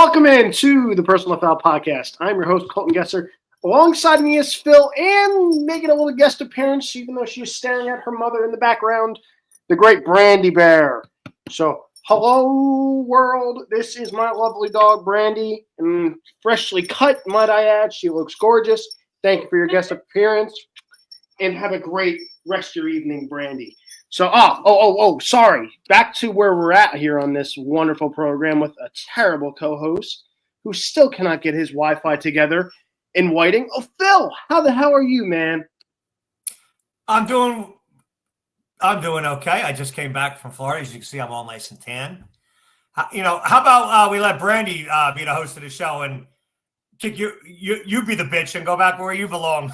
Welcome into the Personal Foul Podcast. I'm your host, Colton Gesser. Alongside me is Phil, and making a little guest appearance, even though she is staring at her mother in the background, the great Brandy Bear. So, hello, world. This is my lovely dog, Brandy, and freshly cut, might I add. She looks gorgeous. Thank you for your guest appearance, and have a great rest of your evening, Brandy. So, sorry. Back to where we're at here on this wonderful program with a terrible co-host who still cannot get his Wi-Fi together in Whiting. Oh, Phil, how the hell are you, man? I'm doing okay. I just came back from Florida. As you can see, I'm all nice and tan. How about we let Brandy be the host of the show and kick you be the bitch and go back where you belong.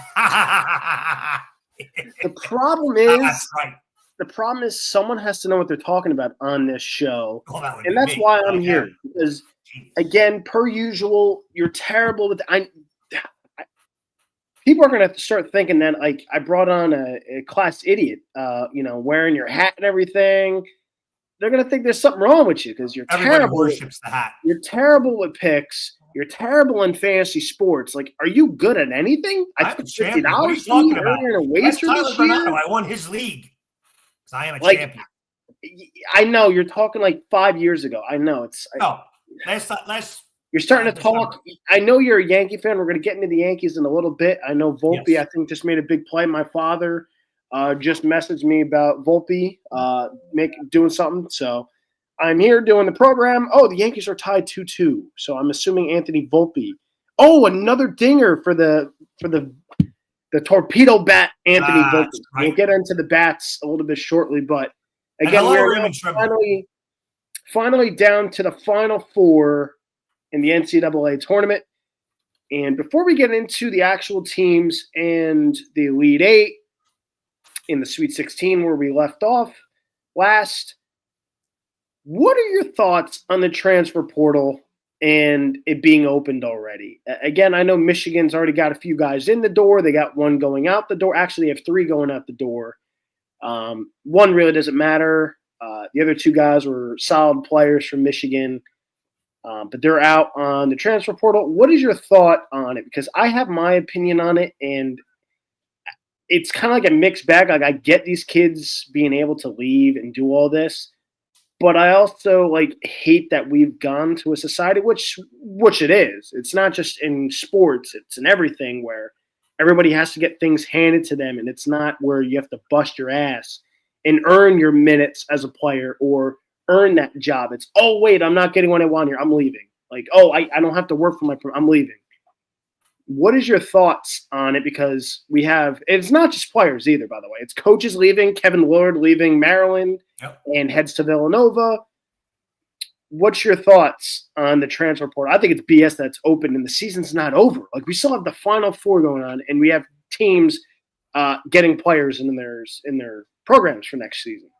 The problem is, that's right. The problem is someone has to know what they're talking about on this show. Well, and that's why I'm here. Because, again, per usual, you're terrible with people are going to have to start thinking that, like, I brought on a class idiot, wearing your hat and everything. They're going to think there's something wrong with you because you're Everybody terrible. worships the hat. You're terrible with picks. You're terrible in fantasy sports. Like, are you good at anything? I'm a champion. What are you talking about? I won his league. I am a champion. I know you're talking like 5 years ago. I know last. You're starting to talk. I know you're a Yankee fan. We're going to get into the Yankees in a little bit. I know Volpe, yes. I think, just made a big play. My father just messaged me about Volpe doing something. So I'm here doing the program. Oh, the Yankees are tied 2-2. So I'm assuming Anthony Volpe. Oh, another dinger for the torpedo bat, Anthony Volpe. Right. We'll get into the bats a little bit shortly, but again, we're finally down to the Final Four in the NCAA tournament. And before we get into the actual teams and the Elite Eight in the Sweet 16 where we left off last, what are your thoughts on the transfer portal and it being opened already? Again, I know Michigan's already got a few guys in the door. They got one going out the door. Actually, they have three going out the door. One really doesn't matter. The other two guys were solid players from Michigan, but they're out on the transfer portal. What is your thought on it? Because I have my opinion on it, and it's kind of like a mixed bag. Like, I get these kids being able to leave and do all this, but I also hate that we've gone to a society, which it is. It's not just in sports; it's in everything where everybody has to get things handed to them, and it's not where you have to bust your ass and earn your minutes as a player or earn that job. It's, oh wait, I'm not getting what I want here. I'm leaving. I don't have to work for I'm leaving. What is your thoughts on it? Because it's not just players either, by the way. It's coaches leaving, Kevin Lillard leaving Maryland and heads to Villanova. What's your thoughts on the transfer portal? I think it's BS that's open and the season's not over. We still have the Final Four going on, and we have teams getting players in their programs for next season.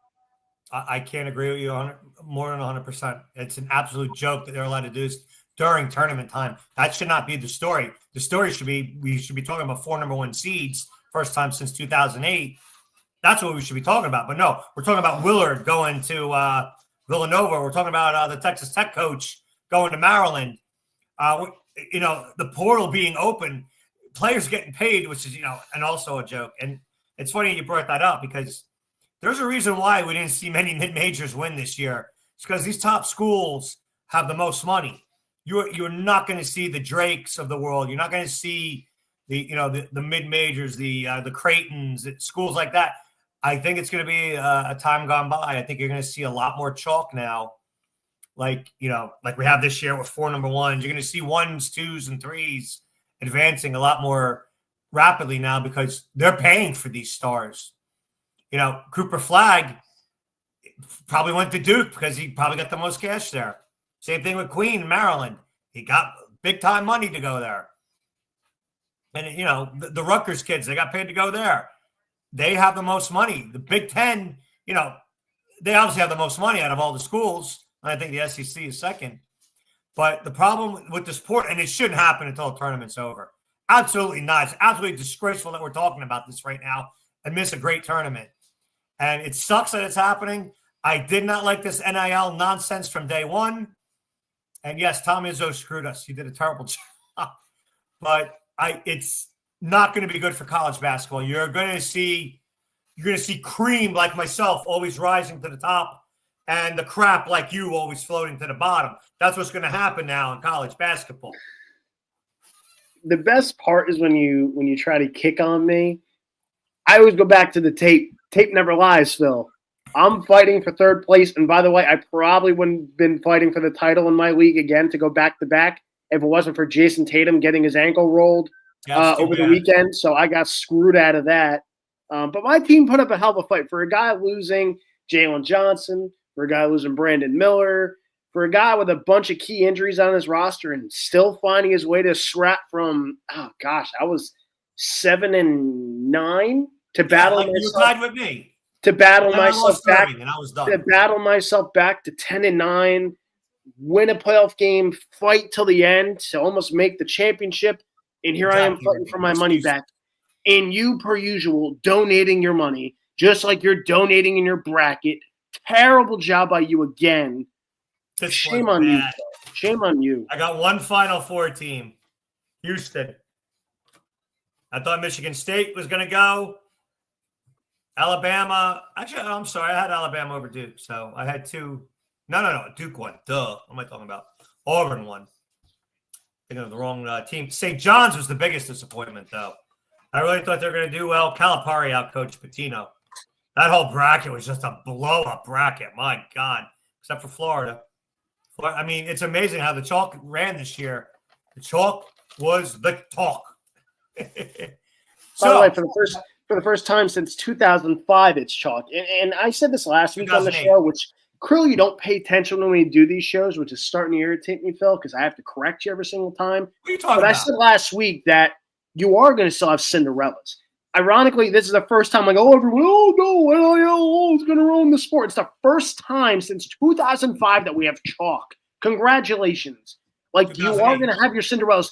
I can't agree with you on more than 100%. It's an absolute joke that they're allowed to do this during tournament time. That should not be the story. The story should be we should be talking about 4 number 1 seeds, first time since 2008. That's what we should be talking about. But no, we're talking about Willard going to Villanova. We're talking about the Texas Tech coach going to Maryland. The portal being open, players getting paid, which is, and also a joke. And it's funny you brought that up because there's a reason why we didn't see many mid-majors win this year. It's because these top schools have the most money. You're not going to see the Drakes of the world. You're not going to see the mid-majors, the Creightons, schools like that. I think it's going to be a time gone by. I think you're going to see a lot more chalk now, like we have this year with 4 number 1s. You're going to see 1s, 2s, and 3s advancing a lot more rapidly now because they're paying for these stars. Cooper Flagg probably went to Duke because he probably got the most cash there. Same thing with Queen, Maryland. He got big-time money to go there. And, the Rutgers kids, they got paid to go there. They have the most money. The Big Ten, they obviously have the most money out of all the schools. And I think the SEC is second. But the problem with the sport, and it shouldn't happen until the tournament's over. Absolutely not. It's absolutely disgraceful that we're talking about this right now and miss a great tournament. And it sucks that it's happening. I did not like this NIL nonsense from day one. And yes, Tom Izzo screwed us. He did a terrible job. But it's not going to be good for college basketball. You're going to see cream like myself always rising to the top, and the crap like you always floating to the bottom. That's what's going to happen now in college basketball. The best part is when you try to kick on me. I always go back to the tape. Tape never lies, Phil. I'm fighting for third place, and by the way, I probably wouldn't have been fighting for the title in my league again to go back to back if it wasn't for Jason Tatum getting his ankle rolled over the weekend. So I got screwed out of that. But my team put up a hell of a fight for a guy losing Jalen Johnson, for a guy losing Brandon Miller, for a guy with a bunch of key injuries on his roster and still finding his way to scrap from, I was 7-9 to battle myself. You tied with me. To battle myself back, and I was done. To battle myself back to 10-9, win a playoff game, fight till the end to almost make the championship, and here I am fighting for my money back. And you, per usual, donating your money, just like you're donating in your bracket. Terrible job by you again. Shame on you. Shame on you. I got one Final Four team, Houston. I thought Michigan State was going to go. Alabama. Actually, I'm sorry. I had Alabama over Duke. So I had two. No. Duke won. Duh. What am I talking about? Auburn won. Thinking of the wrong team. St. John's was the biggest disappointment, though. I really thought they were going to do well. Calipari outcoached Pitino. That whole bracket was just a blow-up bracket. My God. Except for Florida. I mean, it's amazing how the chalk ran this year. The chalk was the talk. By the way, for the first time since 2005, it's chalk. And I said this last week on the show, which clearly you don't pay attention when we do these shows, which is starting to irritate me, Phil, because I have to correct you every single time. What are you talking about? I said last week that you are going to still have Cinderellas. Ironically, this is the first time everyone, it's going to ruin the sport. It's the first time since 2005 that we have chalk. Congratulations. You are going to have your Cinderellas.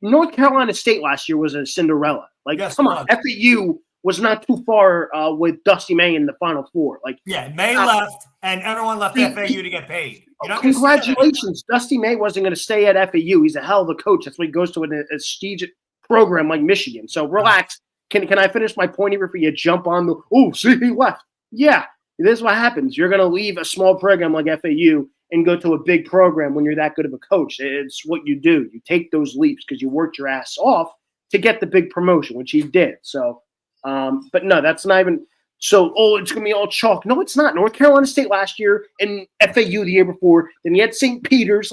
North Carolina State last year was a Cinderella. Come on. FAU was not too far with Dusty May in the Final Four. May left, and everyone left FAU to get paid. Congratulations. Dusty May wasn't going to stay at FAU. He's a hell of a coach. That's why he goes to a prestigious program like Michigan. So relax. Can I finish my point here before you jump on he left? Yeah, this is what happens. You're going to leave a small program like FAU and go to a big program when you're that good of a coach. It's what you do. You take those leaps because you worked your ass off to get the big promotion, which he did. So, but no, that's not even – so, it's going to be all chalk. No, it's not. North Carolina State last year and FAU the year before. Then you had St. Peter's.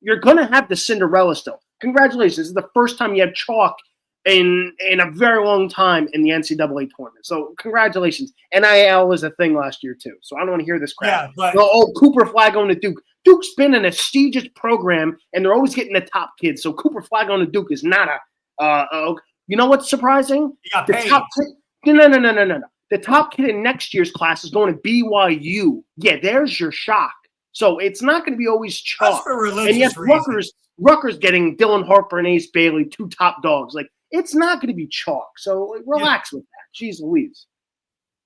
You're going to have the Cinderella still. Congratulations. This is the first time you have chalk in a very long time in the NCAA tournament. So congratulations. NIL was a thing last year too. So I don't want to hear this crap. Yeah, but Cooper Flag going to Duke. Duke's been an prestigious program, and they're always getting the top kids. So Cooper Flag on to Duke is not you know what's surprising? He got paid. No. The top kid in next year's class is going to BYU. Yeah, there's your shock. So it's not going to be always chalk. That's for religious reasons. Rutgers getting Dylan Harper and Ace Bailey, two top dogs. It's not going to be chalk. So relax with that. Jeez Louise.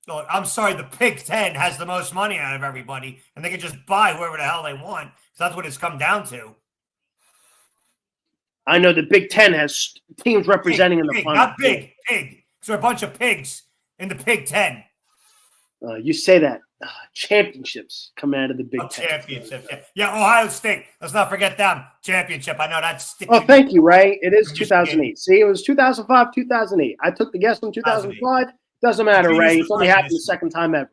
Look, I'm sorry. The Big Ten has the most money out of everybody, and they can just buy whoever the hell they want. So that's what it's come down to. I know the Big Ten has teams representing in the final. Not big, pig. So they're a bunch of pigs in the Big Ten. You say that. Championships come out of the Big Ten. Championships. Yeah, Ohio State. Let's not forget them. Championship. I know that's. Thank you, Ray. It is 2008. See, it was 2005, 2008. I took the guess in 2005. Doesn't matter, Ray. It's only happened the second time ever.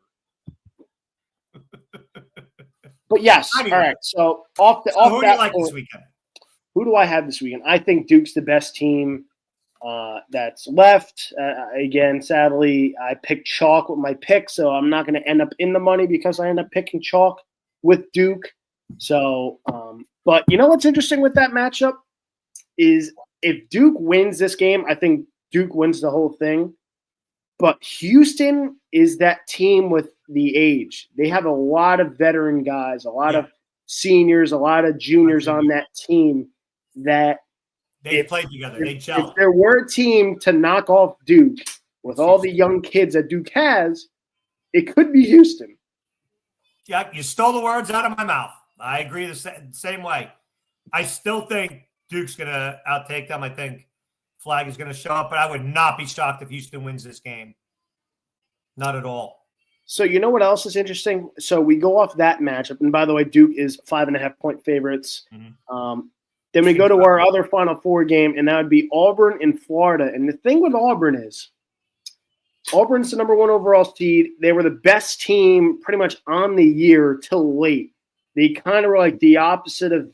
But yes, anyway. All right. So who do you like this weekend? Who do I have this weekend? I think Duke's the best team that's left. Again, sadly, I picked chalk with my pick, so I'm not going to end up in the money because I end up picking chalk with Duke. So, but you know what's interesting with that matchup is if Duke wins this game, I think Duke wins the whole thing. But Houston is that team with the age. They have a lot of veteran guys, a lot of seniors, a lot of juniors on that team that they played together. They gelled. If there were a team to knock off Duke with all the young kids that Duke has, it could be Houston. Yeah, you stole the words out of my mouth. I agree the same way. I still think Duke's going to outtake them. I think Flag is going to show up, but I would not be shocked if Houston wins this game. Not at all. So you know what else is interesting? So we go off that matchup, and by the way, Duke is 5.5-point favorites. Mm-hmm. Then we go to our other Final Four game, and that would be Auburn and Florida. And the thing with Auburn is Auburn's the number 1 overall seed. They were the best team pretty much on the year till late. They kind of were like the opposite of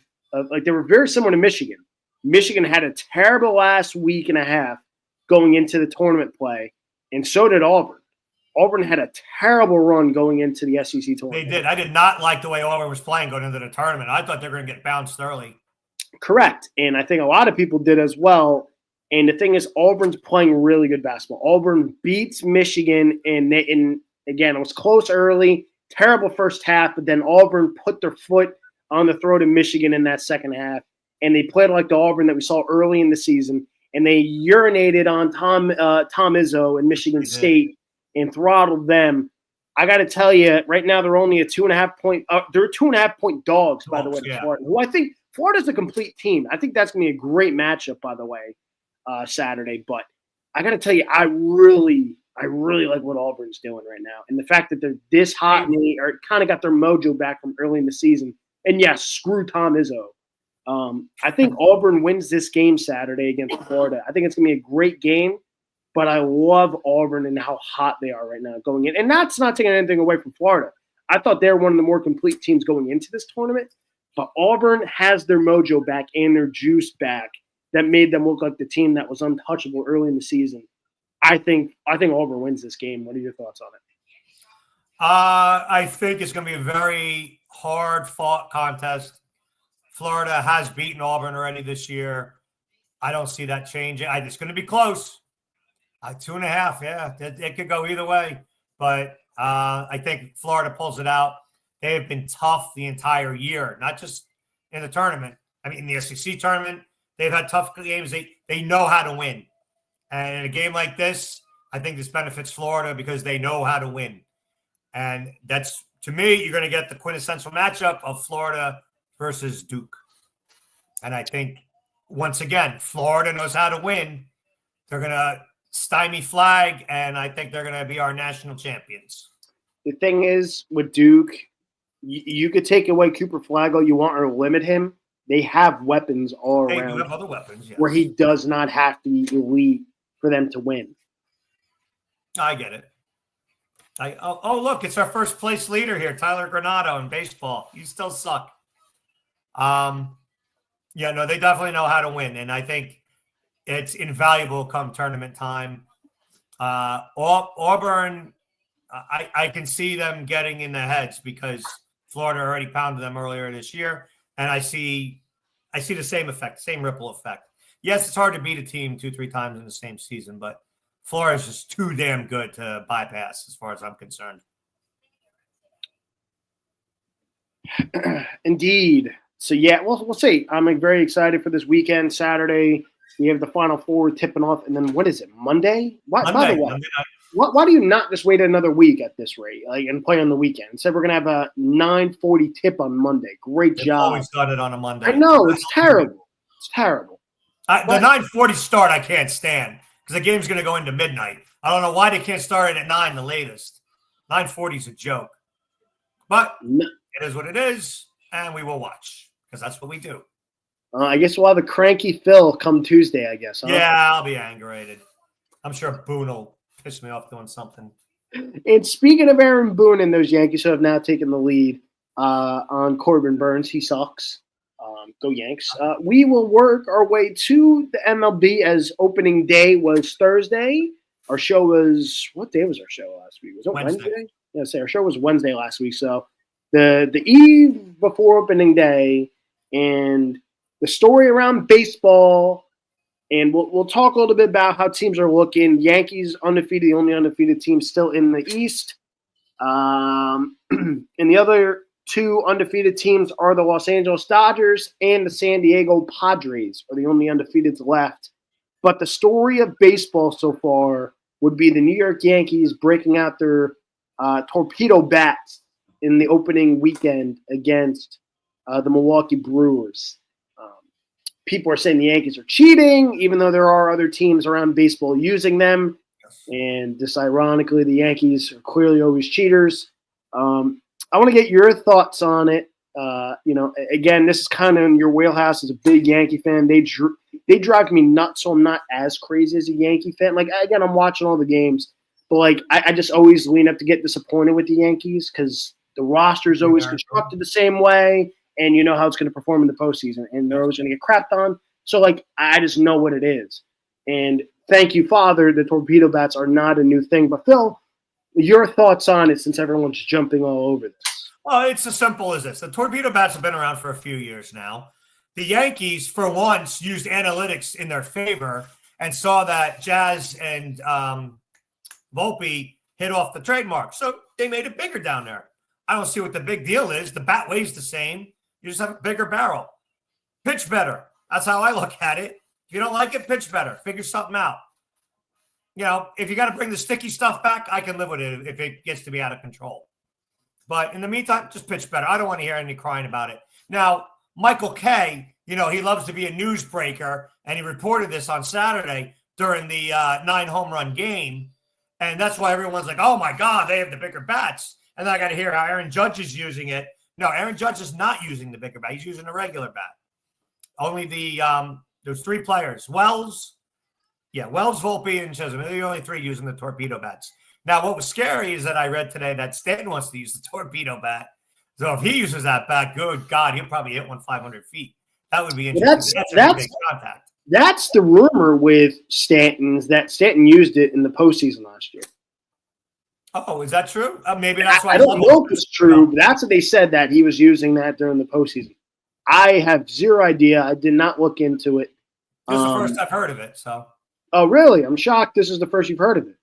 like they were very similar to Michigan. Michigan had a terrible last week and a half going into the tournament play, and so did Auburn. Auburn had a terrible run going into the SEC tournament. They did. I did not like the way Auburn was playing going into the tournament. I thought they were going to get bounced early. Correct. And I think a lot of people did as well. And the thing is, Auburn's playing really good basketball. Auburn beats Michigan, and again, it was close early, terrible first half, but then Auburn put their foot on the throat of Michigan in that second half, and they played like the Auburn that we saw early in the season, and they urinated on Tom Izzo and Michigan State and throttled them. I got to tell you, right now they're only a 2.5-point. They're 2.5-point dogs, by the way, to Florida. Who I think Florida's a complete team. I think that's going to be a great matchup, by the way, Saturday. But I got to tell you, I really like what Auburn's doing right now, and the fact that they're this hot and they are kind of got their mojo back from early in the season. And yes, screw Tom Izzo. I think Auburn wins this game Saturday against Florida. I think it's going to be a great game. But I love Auburn and how hot they are right now going in. And that's not taking anything away from Florida. I thought they were one of the more complete teams going into this tournament. But Auburn has their mojo back and their juice back that made them look like the team that was untouchable early in the season. I think Auburn wins this game. What are your thoughts on it? I think it's going to be a very hard-fought contest. Florida has beaten Auburn already this year. I don't see that changing. It's going to be close. 2.5, yeah. It could go either way. But I think Florida pulls it out. They have been tough the entire year, not just in the tournament. I mean, in the SEC tournament, they've had tough games. They know how to win. And in a game like this, I think this benefits Florida because they know how to win. And that's, to me, you're going to get the quintessential matchup of Florida versus Duke. And I think, once again, Florida knows how to win. They're going to stymie Flag, and I think they're going to be our national champions. The thing is, with Duke, you could take away Cooper Flag all you want or limit him. They have weapons all around. They do have other weapons, yes. Where he does not have to be elite for them to win. I get it. Look, it's our first place leader here, Tyler Granado in baseball. You still suck. They definitely know how to win, and I think it's invaluable come tournament time. Auburn, I can see them getting in their heads because Florida already pounded them earlier this year, and I see the same effect, same ripple effect. Yes, it's hard to beat a team 2-3 times in the same season, but Florida is just too damn good to bypass as far as I'm concerned. Indeed. So, yeah, we'll see. I'm very excited for this weekend, Saturday. We have the Final Four tipping off, and then what is it, Monday? By the way, why do you not just wait another week at this rate, and play on the weekend? Instead, we're gonna have a 9:40 tip on Monday. Great job. Always got it on a Monday. I know it's terrible. It's terrible. The 9:40 start I can't stand because the game's gonna go into midnight. I don't know why they can't start it at 9 the latest. 9:40 is a joke, but it is what it is, and we will watch because that's what we do. I guess we'll have a cranky Phil come Tuesday, I guess. Huh? Yeah, I'll be angerated. I'm sure Boone will piss me off doing something. And speaking of Aaron Boone and those Yankees who have now taken the lead on Corbin Burns, he sucks. Go Yanks. We will work our way to the MLB as opening day was Thursday. Our show was – what day was our show last week? Was it Wednesday? Yeah, our show was Wednesday last week. So the eve before opening day and – the story around baseball, and we'll talk a little bit about how teams are looking. Yankees undefeated, the only undefeated team still in the East. And the other two undefeated teams are the Los Angeles Dodgers and the San Diego Padres are the only undefeateds left. But the story of baseball so far would be the New York Yankees breaking out their torpedo bats in the opening weekend against the Milwaukee Brewers. People are saying the Yankees are cheating, even though there are other teams around baseball using them. And just ironically, the Yankees are clearly always cheaters. I want to get your thoughts on it. Again, this is kind of in your wheelhouse as a big Yankee fan. They drive me nuts, so I'm not as crazy as a Yankee fan. Like, again, I'm watching all the games, but like I just always lean up to get disappointed with the Yankees because the roster is always constructed the same way, and you know how it's going to perform in the postseason, and they're always going to get crapped on. So, like, I just know what it is. And thank you, Father, the torpedo bats are not a new thing. But, Phil, your thoughts on it since everyone's jumping all over this? Well, it's as simple as this. The torpedo bats have been around for a few years now. The Yankees, for once, used analytics in their favor and saw that Jazz and Volpe hit off the trademark. So they made it bigger down there. I don't see what the big deal is. The bat weighs the same. You just have a bigger barrel. Pitch better. That's how I look at it. If you don't like it, pitch better. Figure something out. You know, if you got to bring the sticky stuff back, I can live with it if it gets to be out of control. But in the meantime, just pitch better. I don't want to hear any crying about it. Now, Michael Kay, he loves to be a newsbreaker, and he reported this on Saturday during the 9-home run game. And that's why everyone's like, oh, my God, they have the bigger bats. And then I got to hear how Aaron Judge is using it. No, Aaron Judge is not using the bigger bat. He's using a regular bat. Only there's three players. Wells, Volpe, and Chisholm. They're the only three using the torpedo bats. Now, what was scary is that I read today that Stanton wants to use the torpedo bat. So if he uses that bat, good God, he'll probably hit one 500 feet. That would be interesting. That's big contact. That's the rumor with Stanton's that Stanton used it in the postseason last year. Oh, is that true? Maybe that's why. I don't know if it's true, but that's what they said, that he was using that during the postseason. I have zero idea. I did not look into it. This is the first I've heard of it. So. Oh, really? I'm shocked this is the first you've heard of it.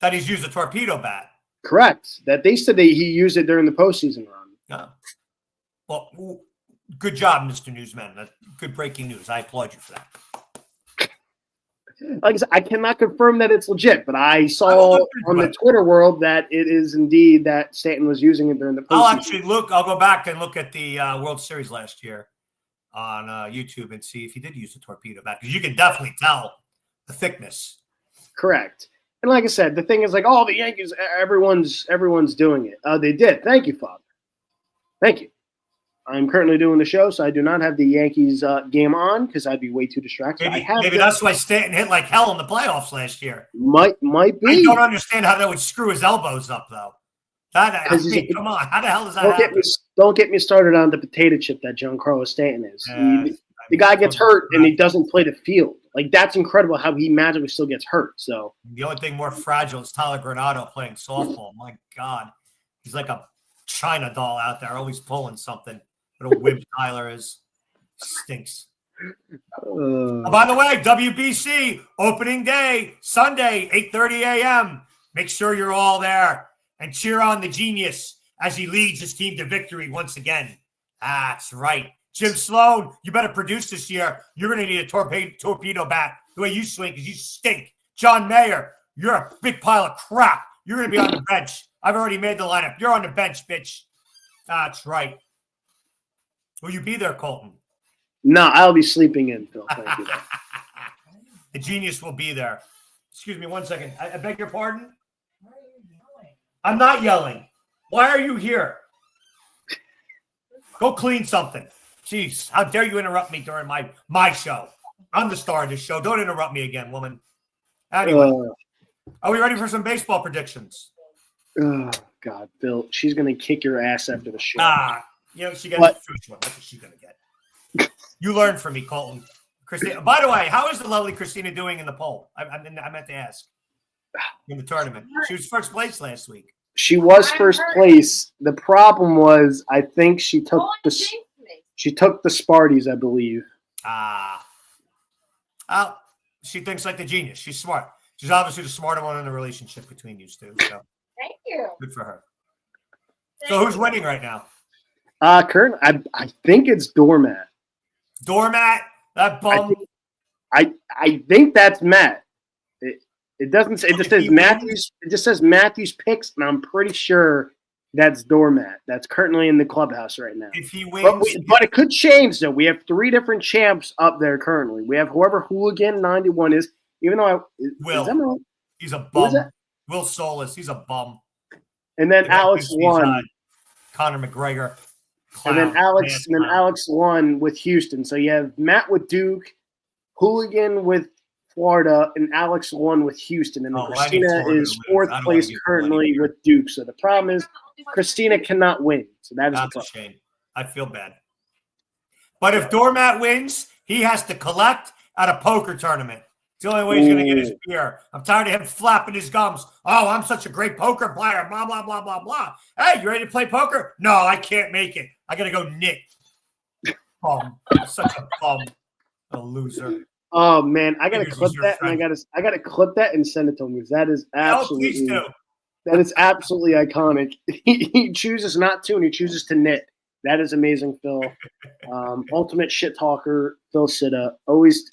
That he's used a torpedo bat. Correct. That they said that he used it during the postseason run. Yeah. Well, good job, Mr. Newsman. That's good breaking news. I applaud you for that. Like I said, I cannot confirm that it's legit, but I saw on the Twitter world that it is indeed that Stanton was using it during the postseason. I'll go back and look at the World Series last year on YouTube and see if he did use the torpedo bat, because you can definitely tell the thickness. Correct. And like I said, the thing is like, the Yankees, everyone's doing it. They did. Thank you, Father. Thank you. I'm currently doing the show, so I do not have the Yankees game on because I'd be way too distracted. Maybe that's why Stanton hit like hell in the playoffs last year. Might be. I don't understand how that would screw his elbows up, though. Come on. How the hell does that happen? Don't get me started on the potato chip that Giancarlo Stanton is. The guy gets hurt and he doesn't play the field. Like, that's incredible how he magically still gets hurt. So the only thing more fragile is Tyler Granado playing softball. My God. He's like a China doll out there, always pulling something. What a whip Tyler is. Stinks. By the way, WBC opening day, Sunday, 8:30 a.m. Make sure you're all there and cheer on the genius as he leads his team to victory once again. That's right. Jim Sloan, you better produce this year. You're going to need a torpedo bat the way you swing because you stink. John Mayer, you're a big pile of crap. You're going to be on the bench. I've already made the lineup. You're on the bench, bitch. That's right. Will you be there, Colton? No, I'll be sleeping in, Phil. Thank you. The genius will be there. Excuse me 1 second. I beg your pardon? Why are you yelling? I'm not yelling. Why are you here? Go clean something. Jeez, how dare you interrupt me during my show? I'm the star of this show. Don't interrupt me again, woman. Anyway, are we ready for some baseball predictions? Oh, God, Phil. She's going to kick your ass after the show. She got the first one. That's what she's going to get. You learned from me, Colton. Christina. By the way, how is the lovely Christina doing in the poll? I meant to ask. In the tournament. She was first place last week. She was first place. The problem was, I think she took the Sparties, I believe. She thinks like the genius. She's smart. She's obviously the smarter one in the relationship between you two. So. Thank you. Good for her. So who's winning right now? Kurt, I think it's Doormat. Doormat? That bum? I think that's Matt. It doesn't say. It just says Matthews. It just says Matthews picks, and I'm pretty sure That's Doormat. That's currently in the clubhouse right now. If he wins, but it could change though. We have 3 different champs up there currently. We have whoever Hooligan 91 is. Even though he's a bum. Will Solis, he's a bum. And then Alex won. Conor McGregor. Clown, and then Alex won with Houston. So you have Matt with Duke, Hooligan with Florida, and Alex won with Houston. And Christina is 4th place currently with Duke. So the problem is Christina cannot win. So that's a shame. I feel bad. But if Doormat wins, he has to collect at a poker tournament. It's the only way he's going to get his beer. I'm tired of him flapping his gums. Oh, I'm such a great poker player. Blah, blah, blah, blah, blah. Hey, you ready to play poker? No, I can't make it. I got to go knit. Bum. Such a bum. A loser. Oh, man. I got to clip that. And I got to clip that and send it to him because that is absolutely. Please do. That is absolutely iconic. He chooses not to, and he chooses to knit. That is amazing, Phil. Ultimate shit talker, Phil Sitta.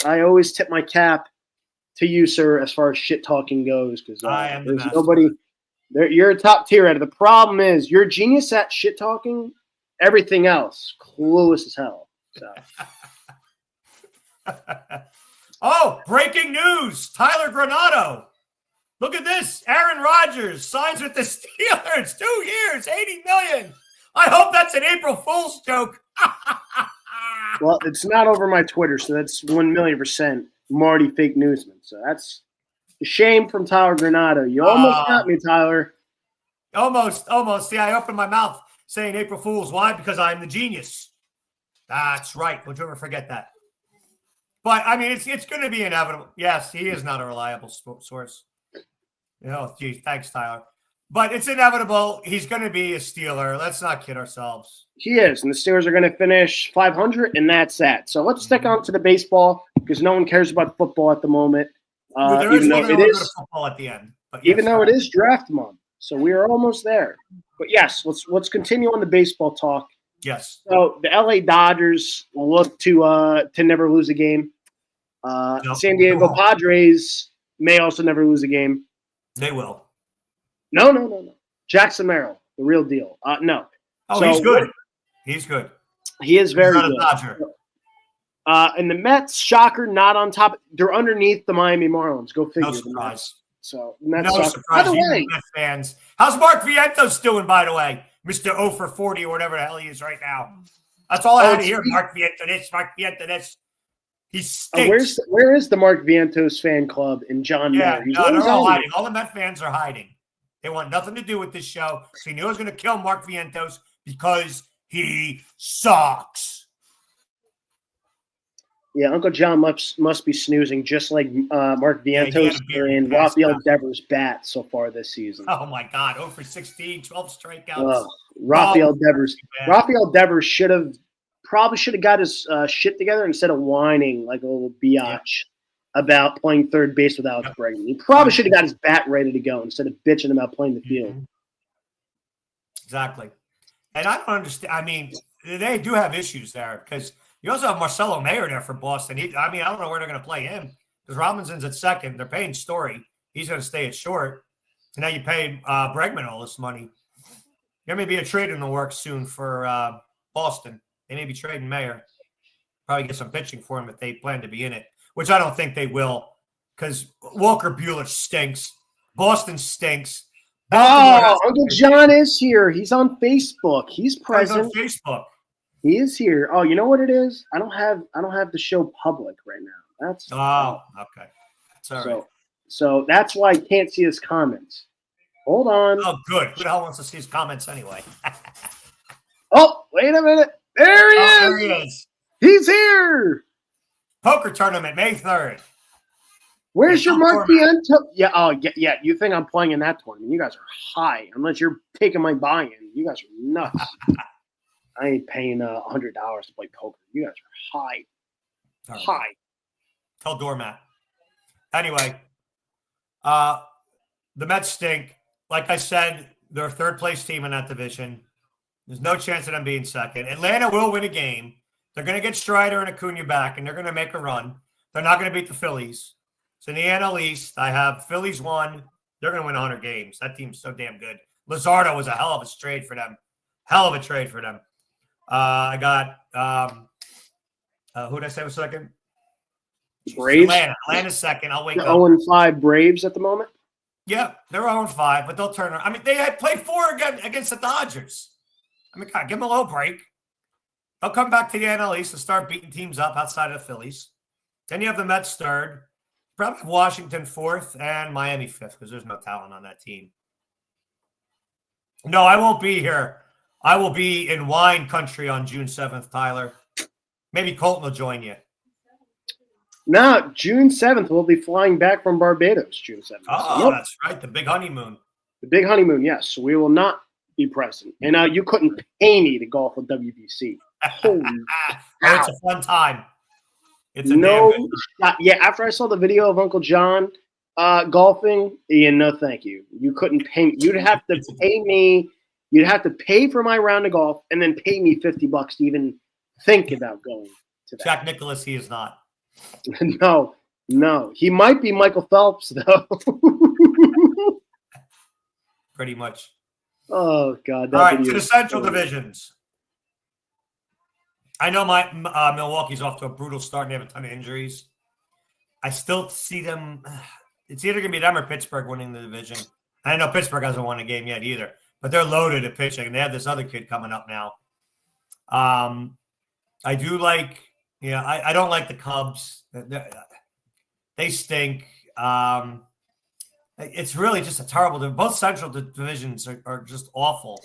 I always tip my cap to you, sir, as far as shit talking goes, because there's nobody. You're a top tier at it. The problem is you're a genius at shit talking. Everything else, clueless as hell. So. Oh, breaking news! Tyler Granado. Look at this. Aaron Rodgers signs with the Steelers. 2 years, $80 million. I hope that's an April Fool's joke. Well, it's not over my Twitter, so that's 1,000,000% Marty fake newsman. So that's a shame from Tyler Granado. You almost got me, Tyler. Almost. See, I opened my mouth saying April Fool's. Why? Because I'm the genius. That's right. Don't you ever forget that. But, I mean, it's going to be inevitable. Yes, he is not a reliable source. Geez, thanks, Tyler. But it's inevitable. He's going to be a Steeler. Let's not kid ourselves. He is, and the Steelers are going to finish 500, and that's that. So let's stick on to the baseball because no one cares about football at the moment. Even though it is football at the end. Even though it is draft month, so we are almost there. But yes, let's continue on the baseball talk. Yes. So the LA Dodgers look to never lose a game. San Diego Padres may also never lose a game. They will. No. Jackson Merrill, the real deal. No. Oh, so, he's good. He's good. He is very good. Dodger. And the Mets, shocker, not on top. They're underneath the Miami Marlins. Go figure. No surprise. So no surprise. By the way, Mets fans. How's Mark Vientos doing, by the way? Mr. 0 for 40 or whatever the hell he is right now. That's all I had to hear. Mark Vientos. He stinks. Where is the Mark Vientos fan club in John Mayer? They're all hiding. All the Met fans are hiding. They want nothing to do with this show. So he knew he was going to kill Mark Vientos because he sucks. Yeah, Uncle John must be snoozing just like Mark Vientos and Rafael Devers' bat so far this season. Oh, my God. 0 for 16, 12 strikeouts. Rafael Devers. Rafael Devers should have got his shit together instead of whining like a little biatch about playing third base with Alex Bregman. He probably should have got his bat ready to go instead of bitching about playing the field. Exactly. And I don't understand. I mean, they do have issues there because you also have Marcelo Mayer there for Boston. I don't know where they're going to play him because Robinson's at second. They're paying Story. He's going to stay at short. And now you pay Bregman all this money. There may be a trade in the works soon for Boston. They may be trading Mayer. Probably get some pitching for him if they plan to be in it, which I don't think they will because Walker Buehler stinks. Boston stinks. Uncle John is here. He's on Facebook. He's present. He's on Facebook. He is here. Oh, you know what it is? I don't have the show public right now. That's okay. That's all right. So that's why I can't see his comments. Hold on. Oh, good. Who the hell wants to see his comments anyway? Oh, wait a minute. There he is. There he is. He's here. Poker tournament, May 3rd. Where's your Mark Vientos? Yeah. You think I'm playing in that tournament? You guys are high. Unless you're taking my buy-in. You guys are nuts. I ain't paying $100 to play poker. You guys are high. Right. High. Tell Doormat. Anyway, the Mets stink. Like I said, they're a third-place team in that division. There's no chance of them being second. Atlanta will win a game. They're going to get Strider and Acuna back, and they're going to make a run. They're not going to beat the Phillies. So in the NL East, I have Phillies 1. They're going to win 100 games. That team's so damn good. Luzardo was a hell of a trade for them. Hell of a trade for them. I got who did I say was second? Braves. Atlanta's second. I'll wake up. 0-5 Braves at the moment. Yeah, they're 0-5, but they'll turn around. I mean, they had played 4 against the Dodgers. I mean, God, give them a little break. They'll come back to the NL East and start beating teams up outside of the Phillies. Then you have the Mets third, probably Washington fourth, and Miami fifth because there's no talent on that team. No, I won't be here. I will be in wine country on June 7th, Tyler. Maybe Colton will join you. No, June 7th, we'll be flying back from Barbados, June 7th. Oh, that's right. The big honeymoon. The big honeymoon, yes. So we will not be present. And you couldn't pay me to golf with WBC. Holy it's a fun time. It's a no damn good shot. Yeah, after I saw the video of Uncle John golfing, Ian, no thank you. You couldn't pay me. You'd have to pay me. You'd have to pay for my round of golf and then pay me $50 to even think about going to that. Jack Nicklaus, he is not. No. He might be Michael Phelps, though. Pretty much. Oh, God. All right, to the Central divisions. I know my Milwaukee's off to a brutal start and they have a ton of injuries. I still see them. It's either going to be them or Pittsburgh winning the division. I know Pittsburgh hasn't won a game yet either, but they're loaded at pitching, and they have this other kid coming up now. I do like – I don't like the Cubs. They stink. It's really just a terrible – both Central divisions are just awful.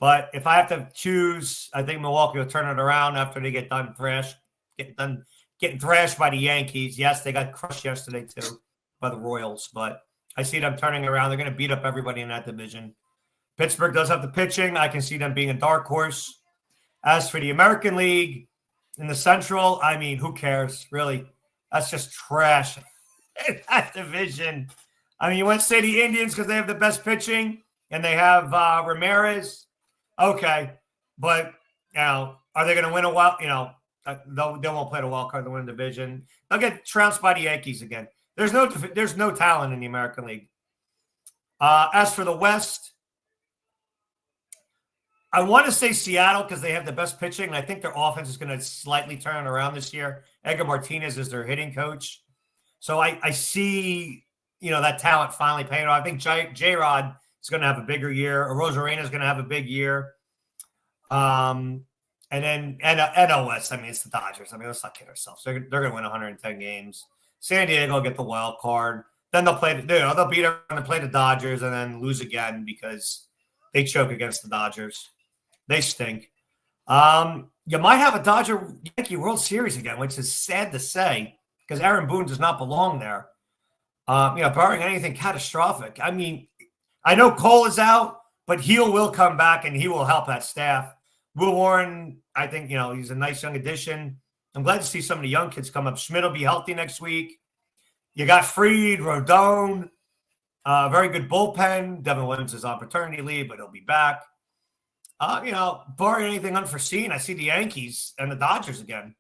But if I have to choose, I think Milwaukee will turn it around after they get done getting thrashed by the Yankees. Yes, they got crushed yesterday too by the Royals, but I see them turning around. They're going to beat up everybody in that division. Pittsburgh does have the pitching. I can see them being a dark horse. As for the American League in the Central, I mean, who cares, really? That's just trash in that division. I mean, you want to say the Indians because they have the best pitching and they have Ramirez. Okay, but are they going to win a wild? They won't play the wild card to win the division. They'll get trounced by the Yankees again. There's no talent in the American League. As for the West, I want to say Seattle because they have the best pitching, and I think their offense is going to slightly turn around this year. Edgar Martinez is their hitting coach, so I see that talent finally paying off. I think J-Rod is going to have a bigger year. Rosarena is going to have a big year. And then NL West, I mean, it's the Dodgers. I mean, let's not kid ourselves. They're going to win 110 games. San Diego will get the wild card. Then they'll play. They'll beat them and play the Dodgers and then lose again because they choke against the Dodgers. They stink. You might have a Dodger-Yankee World Series again, which is sad to say because Aaron Boone does not belong there. Barring anything catastrophic. I mean, I know Cole is out, but Heel will come back and he will help that staff. Will Warren, I think, he's a nice young addition. I'm glad to see some of the young kids come up. Schmidt will be healthy next week. You got Fried, Rodon, very good bullpen. Devin Williams is on paternity leave, but he'll be back. Barring anything unforeseen, I see the Yankees and the Dodgers again.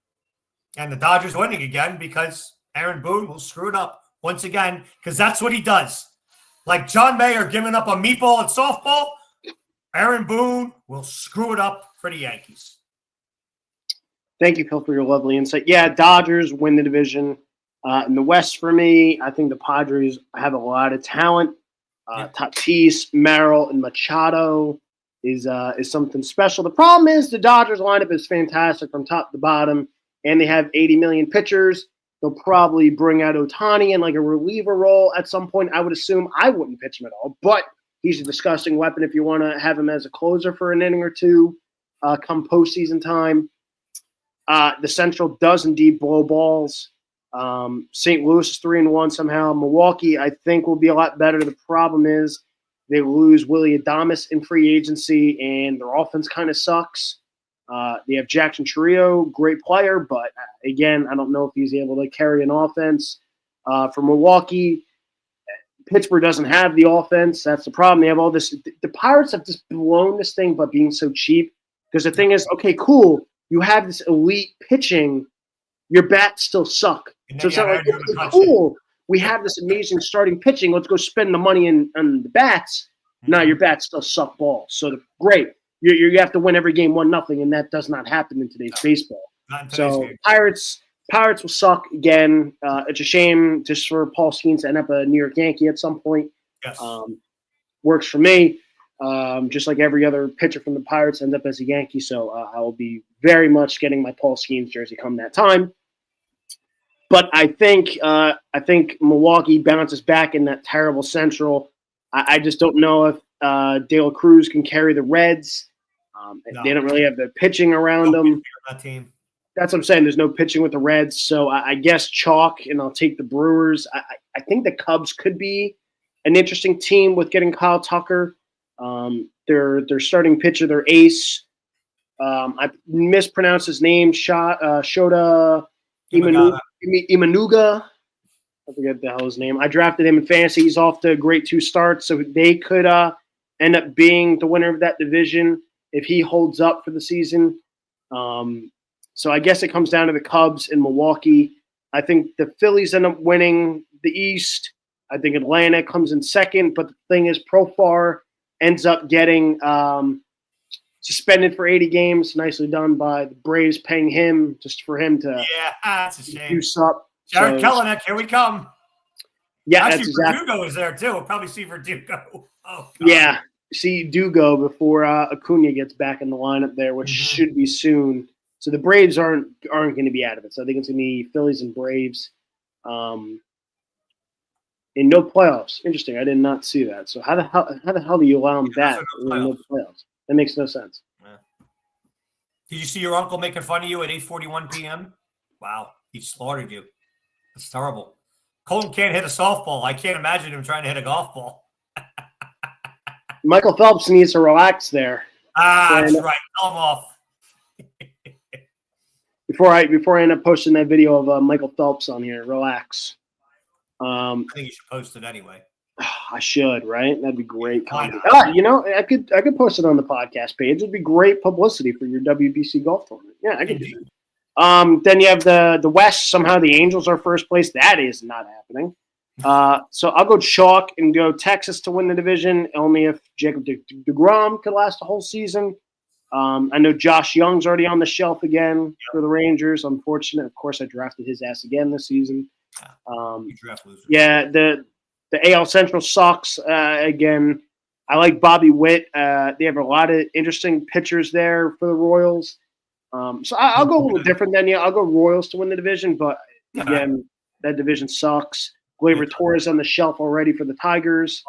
And the Dodgers winning again because Aaron Boone will screw it up once again because that's what he does. Like John Mayer giving up a meatball at softball, Aaron Boone will screw it up for the Yankees. Thank you, Phil, for your lovely insight. Yeah, Dodgers win the division. In the West, for me, I think the Padres have a lot of talent. Tatis, Merrill, and Machado is something special. The problem is the Dodgers lineup is fantastic from top to bottom, and they have 80 million pitchers. They'll probably bring out Ohtani in like a reliever role at some point. I would assume. I wouldn't pitch him at all, but he's a disgusting weapon if you want to have him as a closer for an inning or two come postseason time. The Central does indeed blow balls. St. Louis is 3-1 somehow. Milwaukee, I think, will be a lot better. The problem is they lose Willie Adames in free agency, and their offense kind of sucks. They have Jackson Chourio, great player, but again, I don't know if he's able to carry an offense. For Milwaukee, Pittsburgh doesn't have the offense. That's the problem. They have all this. The Pirates have just blown this thing by being so cheap. Because the thing is, okay, cool. You have this elite pitching. Your bats still suck. So it's not like, okay, cool. We have this amazing starting pitching. Let's go spend the money on the bats. Now your bats still suck balls. So great. You have to win every game 1-0, and that does not happen in today's baseball. Not in today's game. Pirates will suck again. It's a shame just for Paul Skeens to end up a New York Yankee at some point. Yes. Works for me. Just like every other pitcher from the Pirates ends up as a Yankee. So I will be very much getting my Paul Skeens jersey come that time. But I think Milwaukee bounces back in that terrible Central. I just don't know if De La Cruz can carry the Reds. No. They don't really have the pitching around them. That team. That's what I'm saying. There's no pitching with the Reds. So I guess chalk, and I'll take the Brewers. I think the Cubs could be an interesting team with getting Kyle Tucker. Their starting pitcher, their ace. I mispronounced his name. Shota Imanuga. I forget the hell his name. I drafted him in fantasy. He's off to a great 2 starts, so they could end up being the winner of that division if he holds up for the season. So I guess it comes down to the Cubs and Milwaukee. I think the Phillies end up winning the East. I think Atlanta comes in second, but the thing is, Profar ends up getting suspended for 80 games. Nicely done by the Braves, paying him just for him to that's a shame. Juice up. Jared Kelenic, here we come. Yeah, actually, Verdugo is there too. We'll probably see Verdugo. Oh, God. Yeah, see Dugo before Acuna gets back in the lineup there, which should be soon. So the Braves aren't going to be out of it. So I think it's going to be Phillies and Braves. In no playoffs. Interesting. I did not see that. So how the hell do you allow them that in no playoffs? That makes no sense. Yeah. Did you see your uncle making fun of you at 8:41 p.m.? Wow, he slaughtered you. That's terrible. Colton can't hit a softball. I can't imagine him trying to hit a golf ball. Michael Phelps needs to relax there. That's right. Tell him off. Before I end up posting that video of Michael Phelps on here, relax. I think you should post it anyway. I should, right? That'd be great. I could post it on the podcast page. It'd be great publicity for your WBC golf tournament. Yeah, I could do that. Then you have the West. Somehow the Angels are first place. That is not happening. So I'll go chalk and go Texas to win the division, only if Jacob deGrom could last the whole season. I know Josh Young's already on the shelf again for the Rangers. Unfortunate. Of course, I drafted his ass again this season. The AL Central sucks. Again, I like Bobby Witt. They have a lot of interesting pitchers there for the Royals. So I'll go a little different than you. I'll go Royals to win the division, but again, that division sucks. Gleyber Torres on the shelf already for the Tigers.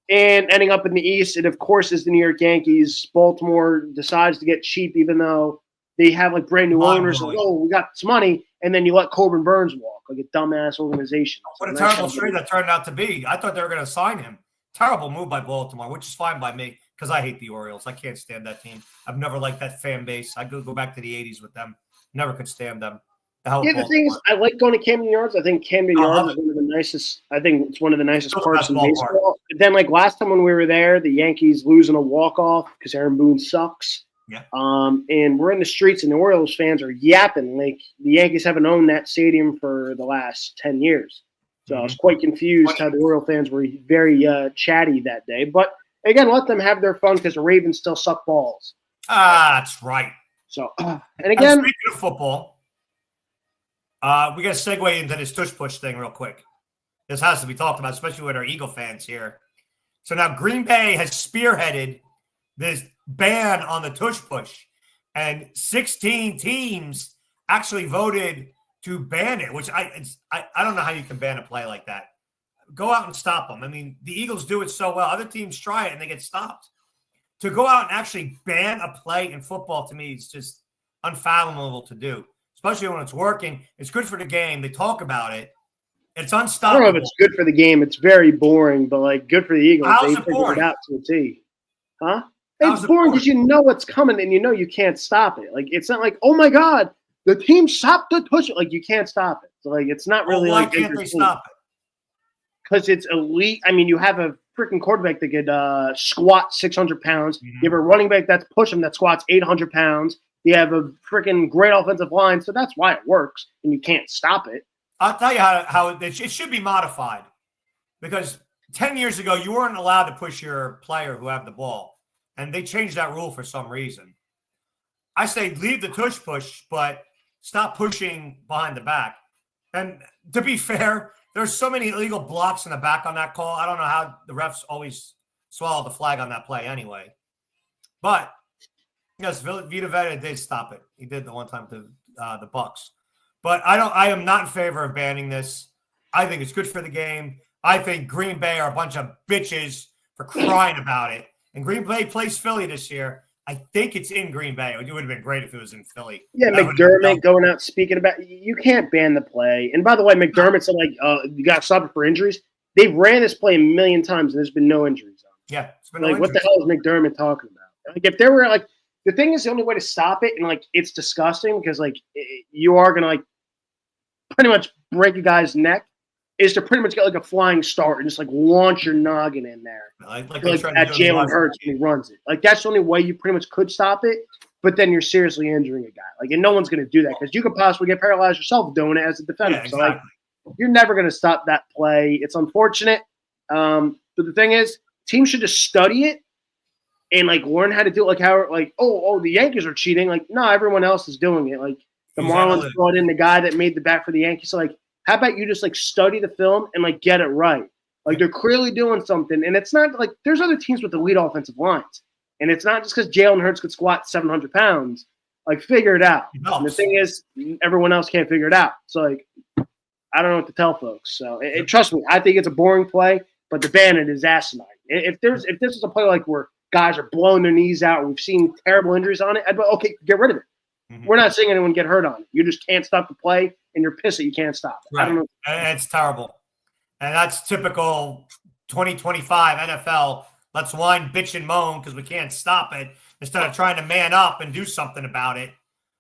And ending up in the East, it of course is the New York Yankees. Baltimore decides to get cheap, even though they have like brand new owners. Like, oh, we got this money, and then you let Corbin Burns walk, like a dumbass organization. What a terrible trade that turned out to be. I thought they were going to sign him. Terrible move by Baltimore, which is fine by me because I hate the Orioles. I can't stand that team. I've never liked that fan base. I go back to the 80s with them. Never could stand them. The thing is, I like going to Camden Yards. I think Camden Yards is one of the nicest. I think it's one of the nicest parks in baseball. But then, like last time when we were there, the Yankees losing a walk-off because Aaron Boone sucks. Yeah. And we're in the streets, and the Orioles fans are yapping. Like the Yankees haven't owned that stadium for the last 10 years. So I was quite confused how the Orioles fans were very chatty that day. But again, let them have their fun because the Ravens still suck balls. That's right. So, and again, speaking of football. We got to segue into this tush push thing real quick. This has to be talked about, especially with our Eagle fans here. So now Green Bay has spearheaded this ban on the tush push, and 16 teams actually voted to ban it, which I don't know how you can ban a play like that. Go out and stop them. I mean, the Eagles do it so well. Other teams try it, and they get stopped. To go out and actually ban a play in football, to me, is just unfathomable to do. Especially when it's working. It's good for the game. They talk about it. It's unstoppable. I don't know if it's good for the game. It's very boring, but like good for the Eagles. How's they it figured boring? It out to a T. Huh? It's boring because you know what's coming and you know you can't stop it. Like it's not like, oh my God, the team stopped the push. Like you can't stop it. So like it's not really why like can't they stop it? Because it's elite. I mean, you have a freaking quarterback that could squat 600 pounds. You have a running back that's pushing that squats 800 pounds. You have a freaking great offensive line, so that's why it works, and you can't stop it. I'll tell you how it should be modified because 10 years ago, you weren't allowed to push your player who had the ball, and they changed that rule for some reason. I say leave the tush push, but stop pushing behind the back. And to be fair, there's so many illegal blocks in the back on that call. I don't know how the refs always swallow the flag on that play anyway. But yes, Vita Vea did stop it. He did the one time to the Bucks. But I am not in favor of banning this. I think it's good for the game. I think Green Bay are a bunch of bitches for crying about it. And Green Bay plays Philly this year. I think it's in Green Bay. It would have been great if it was in Philly. Yeah, McDermott going out speaking about you can't ban the play. And by the way, McDermott said you got to stop it for injuries. They've ran this play a million times and there's been no injuries on it. Yeah, it's been like what the hell is McDermott talking about? Like if there were the thing is the only way to stop it and it's disgusting because you are gonna pretty much break a guy's neck is to pretty much get a flying start and just launch your noggin in there. Like at Jalen Hurts when he runs it. That's the only way you pretty much could stop it, but then you're seriously injuring a guy. And no one's going to do that because you could possibly get paralyzed yourself doing it as a defender. Yeah, exactly. So you're never going to stop that play. It's unfortunate. But the thing is, teams should just study it and learn how to do it. The Yankees are cheating. No, everyone else is doing it. The Marlins brought in the guy that made the bat for the Yankees. So how about you just study the film and get it right? They're clearly doing something, and it's not there's other teams with elite offensive lines, and it's not just because Jalen Hurts could squat 700 pounds. Figure it out. And the thing is, everyone else can't figure it out. So I don't know what to tell folks. So trust me, I think it's a boring play, but the ban it is asinine. If this is a play where guys are blowing their knees out, we've seen terrible injuries on it. I'd be okay, get rid of it. Mm-hmm. We're not seeing anyone get hurt on it. You just can't stop the play, and you're pissed that you can't stop it. Right. I don't know. And it's terrible. And that's typical 2025 NFL. Let's whine, bitch, and moan because we can't stop it instead of trying to man up and do something about it.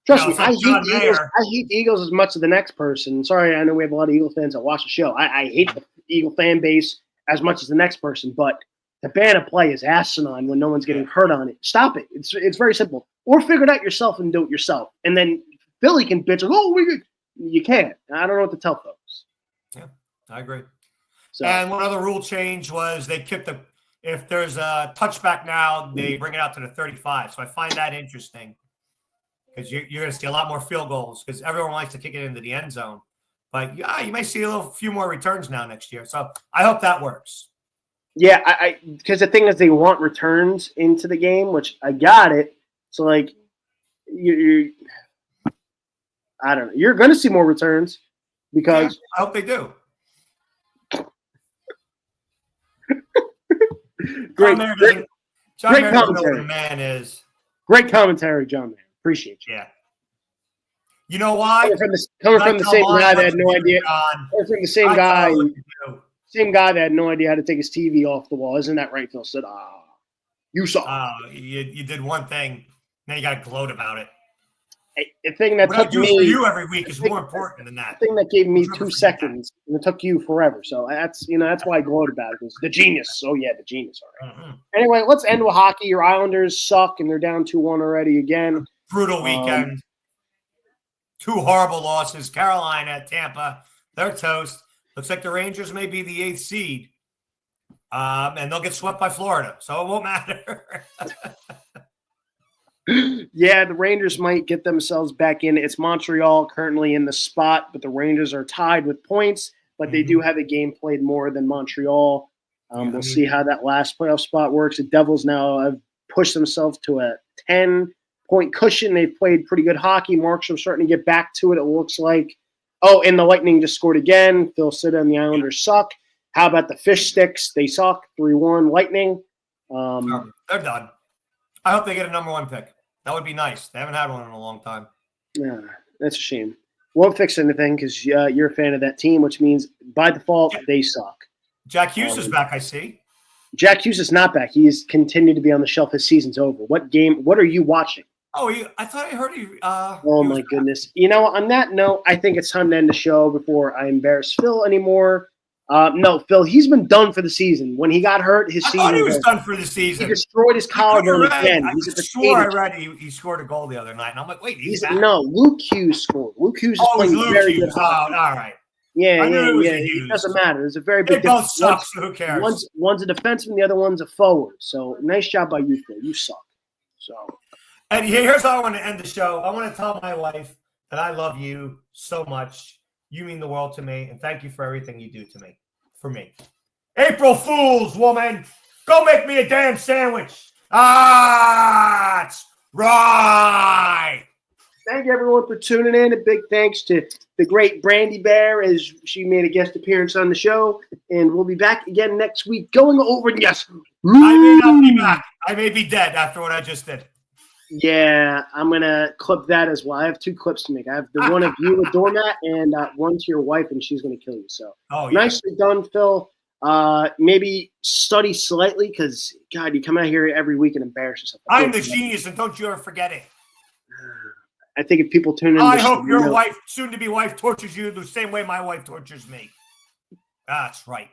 Trust me, I hate the Eagles as much as the next person. Sorry, I know we have a lot of Eagle fans that watch the show. I hate the Eagle fan base as much as the next person, but the ban of play is asinine when no one's getting hurt on it. Stop it. It's very simple. Or figure it out yourself and do it yourself. And then Philly can bitch, you can't. I don't know what to tell folks. Yeah, I agree. So, and one other rule change was they kicked if there's a touchback now, they bring it out to the 35. So I find that interesting because you're going to see a lot more field goals because everyone likes to kick it into the end zone. But yeah, you may see a few more returns now next year. So I hope that works. Yeah, because the thing is they want returns into the game, which I got it. So you I don't know. You're going to see more returns because I hope they do. Great commentary. Man is great commentary, John. Man, appreciate you. Yeah. You know why? Coming from the same guy that had no idea. Coming from the same guy. Same guy that had no idea how to take his TV off the wall. Isn't that right, Phil? Said, you saw. You did one thing. Now you got to gloat about it. A thing that took me for you every week is more important than that. The thing that gave me 2 seconds and it took you forever. So that's why I gloat about it. It was the genius. Oh yeah, the genius. All right. Mm-hmm. Anyway, let's end with hockey. Your Islanders suck and they're down 2-1 already again. Brutal weekend. 2 horrible losses. Carolina, Tampa, they're toast. Looks like the Rangers may be the 8th seed. And they'll get swept by Florida, so it won't matter. Yeah, the Rangers might get themselves back in. It's Montreal currently in the spot, but the Rangers are tied with points, but they do have a game played more than Montreal. We'll see how that last playoff spot works. The Devils now have pushed themselves to a 10-point cushion. They've played pretty good hockey. Markstrom's starting to get back to it, it looks like. Oh, and the Lightning just scored again. Phil Sida and the Islanders suck. How about the Fish Sticks? They suck. 3-1 Lightning. They're done. I hope they get a number 1 pick. That would be nice. They haven't had one in a long time. Yeah, that's a shame. Won't fix anything because you're a fan of that team, which means by default they suck. Jack Hughes is back, I see. Jack Hughes is not back. He's continued to be on the shelf. His season's over. What are you watching? Oh, I thought I heard you. Oh, my goodness. On that note, I think it's time to end the show before I embarrass Phil anymore. No, Phil, he's been done for the season. When he got hurt, his season. I thought he was done for the season. He destroyed his collarbone again. I swore I read he scored a goal the other night, and I'm like, wait, he's back. No, Luke Hughes scored. Luke Hughes is playing very good hockey. All right. Yeah. It doesn't matter. There's a very big difference. They both suck, so who cares? One's a defenseman, the other one's a forward. So nice job by you, Phil. You suck. So. And here's how I want to end the show. I want to tell my wife that I love you so much. You mean the world to me, and thank you for everything you do to me. For me. April Fools, woman. Go make me a damn sandwich. That's right. Thank you, everyone, for tuning in. A big thanks to the great Brandy Bear as she made a guest appearance on the show. And we'll be back again next week going over, yes. I may not be back. I may be dead after what I just did. Yeah, I'm going to clip that as well. I have 2 clips to make. I have the one of you with Doormat and one to your wife, and she's going to kill you. So nicely done, Phil. Maybe study slightly because, God, you come out here every week and embarrass yourself. I'm the genius, and don't you ever forget it. I think if people tune in. I hope your wife, soon-to-be wife, tortures you the same way my wife tortures me. That's right.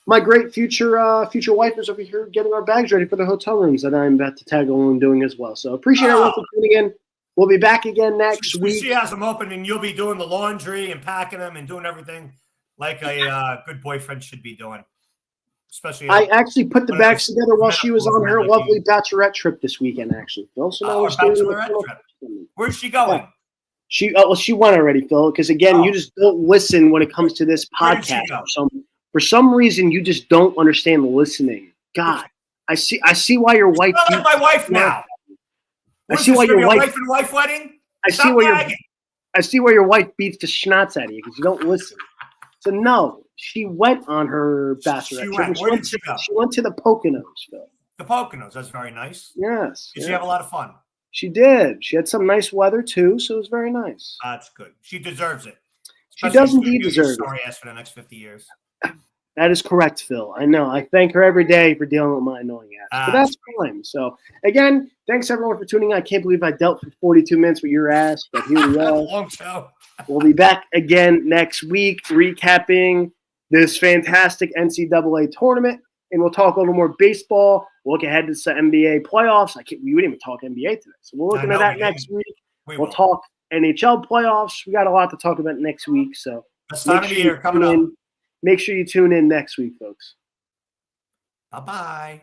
My great future wife is over here getting our bags ready for the hotel rooms that I'm about to tag along doing as well. So appreciate everyone for tuning in. We'll be back again next week. She has them open, and you'll be doing the laundry and packing them and doing everything like a good boyfriend should be doing. Especially, I actually put the bags together while she was on her lovely bachelorette trip this weekend. Actually, Phil. So now we're bachelorette trip. Where's she going? She went already, Phil. Because again, you just don't listen when it comes to this podcast. For some reason, you just don't understand listening. God, I see why your wife. You're my wife now. I see why your wife. Wife and wife wedding. I see why your wife beats the schnapps out of you because you don't listen. So no, she went on her bachelorette trip. Where did she go? She went to the Poconos, Phil. The Poconos. That's very nice. Yes. Did she have a lot of fun? She did. She had some nice weather too, so it was very nice. That's good. She deserves it. She does indeed deserve it. Sorry, ass for the next 50 years. That is correct, Phil. I know. I thank her every day for dealing with my annoying ass. But that's fine. So, again, thanks everyone for tuning in. I can't believe I dealt for 42 minutes with your ass, but here we go. Long show. We'll be back again next week recapping this fantastic NCAA tournament, and we'll talk a little more baseball. We'll look ahead to the NBA playoffs. We didn't even talk NBA today, so we're looking at that next week. We'll talk NHL playoffs. We got a lot to talk about next week, so that's time of the year coming up. Make sure you tune in next week, folks. Bye-bye.